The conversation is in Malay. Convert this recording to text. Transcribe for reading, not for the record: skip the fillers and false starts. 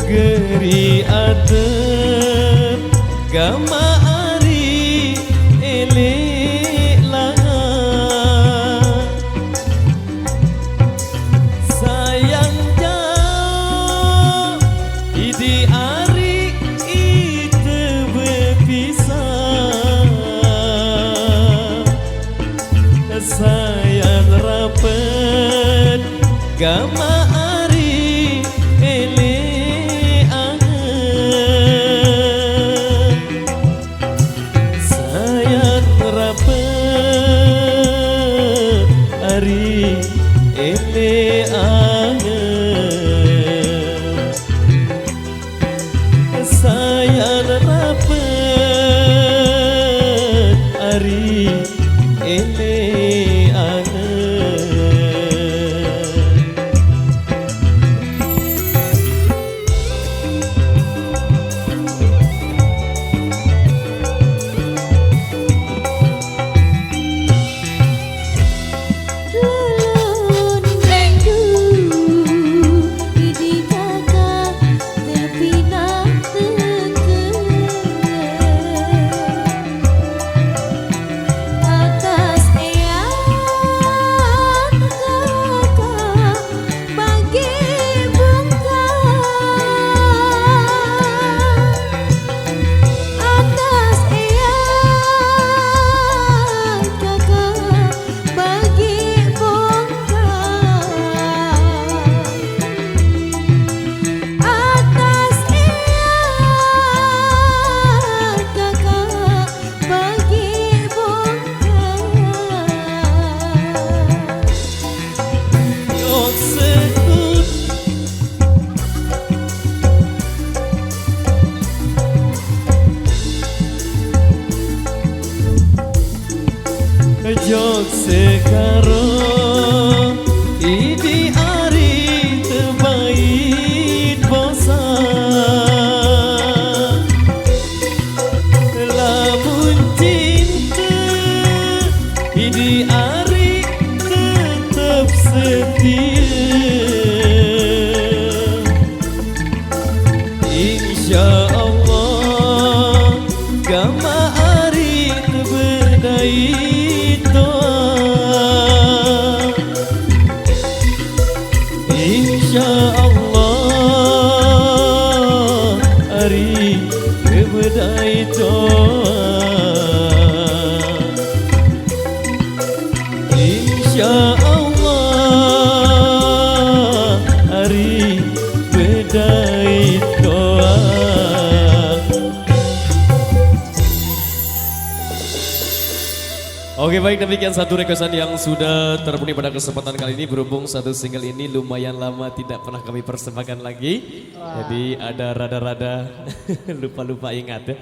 Geri adem gama ari elek langan sayang jauh idi ari itu berpisah sayang rapet gama ari elek ari ele angen sayang rapet ari ele jok sekarang idi ari terbaik bosan lamun cinta idi ari tetap setia insyaallah gama ari berdaya insyaallah hari kebedai doa insyaallah hari bedai doa Oke baik, demikian satu requestan yang sudah terpenuhi pada kesempatan kali ini. Berhubung satu single ini lumayan lama tidak pernah kami persembahkan lagi. Jadi ada rada-rada lupa-lupa ingat ya.